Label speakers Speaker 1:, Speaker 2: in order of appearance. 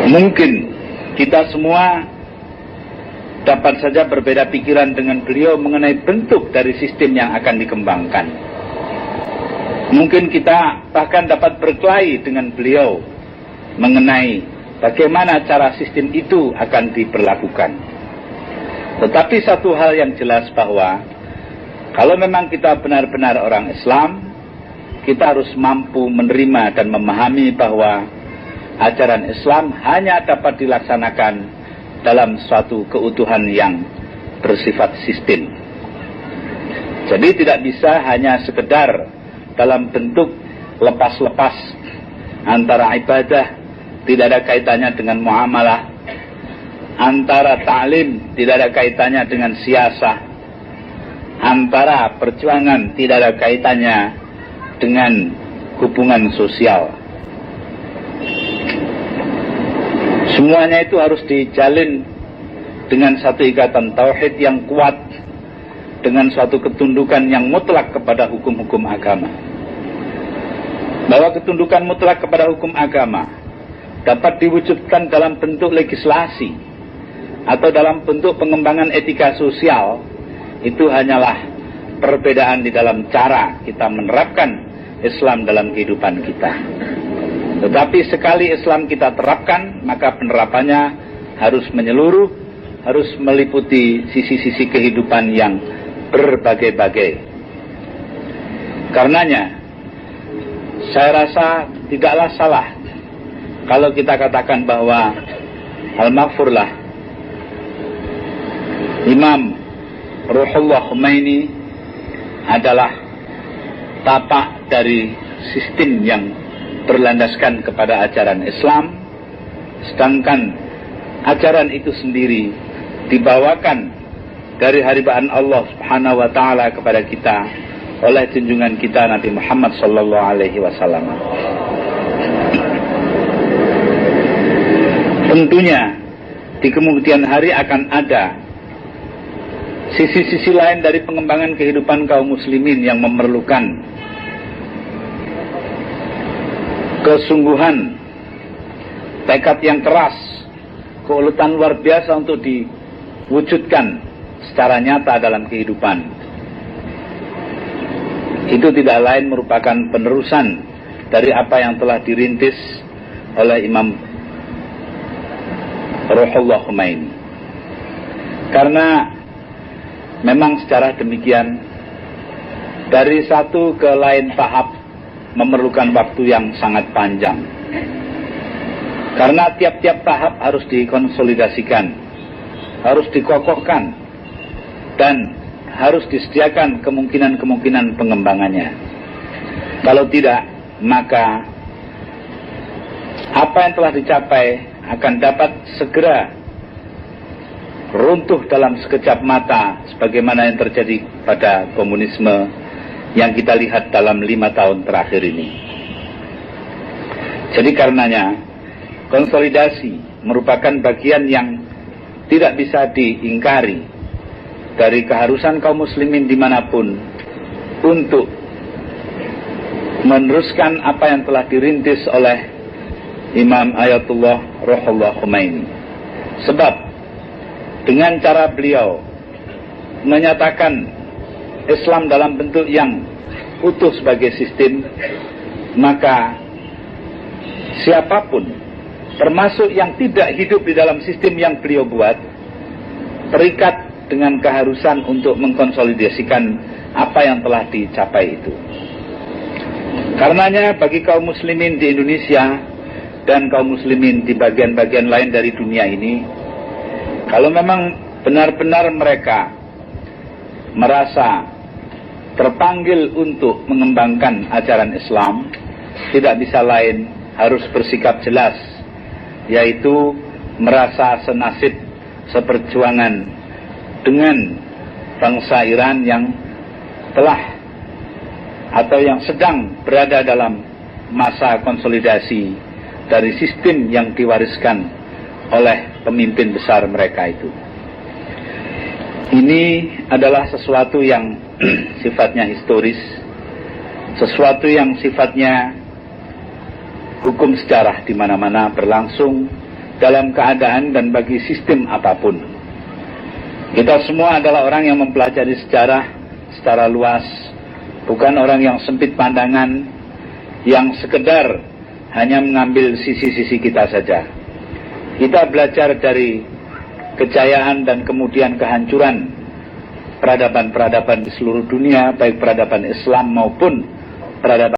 Speaker 1: Mungkin kita semua dapat saja berbeda pikiran dengan beliau mengenai bentuk dari sistem yang akan dikembangkan. Mungkin kita bahkan dapat berkelahi dengan beliau mengenai bagaimana cara sistem itu akan diberlakukan. Tetapi satu hal yang jelas bahwa kalau memang kita benar-benar orang Islam, kita harus mampu menerima dan memahami bahwa ajaran Islam hanya dapat dilaksanakan dalam suatu keutuhan yang bersifat sistem. Jadi tidak bisa hanya sekedar dalam bentuk lepas-lepas antara ibadah, tidak ada kaitannya dengan muamalah, antara ta'lim tidak ada kaitannya dengan siasah, antara perjuangan tidak ada kaitannya dengan hubungan sosial. Semuanya itu harus dijalin dengan satu ikatan tauhid yang kuat, dengan suatu ketundukan yang mutlak kepada hukum-hukum agama. Bahwa ketundukan mutlak kepada hukum agama dapat diwujudkan dalam bentuk legislasi atau dalam bentuk pengembangan etika sosial, itu hanyalah perbedaan di dalam cara kita menerapkan Islam dalam kehidupan kita. Tetapi sekali Islam kita terapkan, maka penerapannya harus menyeluruh, harus meliputi sisi-sisi kehidupan yang berbagai-bagai. Karenanya, saya rasa tidaklah salah kalau kita katakan bahwa Al-Maghfurlah Imam Ruhullah Khomeini adalah tapak dari sistem yang berlandaskan kepada ajaran Islam, sedangkan ajaran itu sendiri dibawakan dari haribaan Allah Subhanahu wa taala kepada kita oleh junjungan kita Nabi Muhammad sallallahu alaihi wasallam. Tentunya di kemudian hari akan ada sisi-sisi lain dari pengembangan kehidupan kaum muslimin yang memerlukan kesungguhan, tekad yang keras, keuletan luar biasa untuk diwujudkan secara nyata dalam kehidupan. Itu tidak lain merupakan penerusan dari apa yang telah dirintis oleh Imam Ruhullah Khomeini. Karena memang secara demikian, dari satu ke lain tahap memerlukan waktu yang sangat panjang. Karena tiap-tiap tahap harus dikonsolidasikan, harus dikokohkan, dan harus disediakan kemungkinan-kemungkinan pengembangannya. Kalau tidak, maka apa yang telah dicapai akan dapat segera runtuh dalam sekejap mata, sebagaimana yang terjadi pada komunisme yang kita lihat dalam 5 tahun terakhir ini. Jadi karenanya, konsolidasi merupakan bagian yang tidak bisa diingkari dari keharusan kaum muslimin dimanapun untuk meneruskan apa yang telah dirintis oleh Imam Ayatullah Ruhullah Khomeini. Sebab dengan cara beliau menyatakan Islam dalam bentuk yang utuh sebagai sistem, maka siapapun, termasuk yang tidak hidup di dalam sistem yang beliau buat, terikat dengan keharusan untuk mengkonsolidasikan apa yang telah dicapai itu. Karenanya bagi kaum muslimin di Indonesia dan kaum muslimin di bagian-bagian lain dari dunia ini, kalau memang benar-benar mereka merasa terpanggil untuk mengembangkan ajaran Islam, tidak bisa lain harus bersikap jelas, yaitu merasa senasib seperjuangan dengan bangsa Iran yang telah atau yang sedang berada dalam masa konsolidasi dari sistem yang diwariskan oleh pemimpin besar mereka itu. Ini adalah sesuatu yang sifatnya historis, sesuatu yang sifatnya hukum sejarah di mana-mana berlangsung dalam keadaan dan bagi sistem apapun. Kita semua adalah orang yang mempelajari sejarah secara luas, bukan orang yang sempit pandangan, yang sekedar hanya mengambil sisi-sisi kita saja. Kita belajar dari kejayaan dan kemudian kehancuran peradaban-peradaban di seluruh dunia, baik peradaban Islam maupun peradaban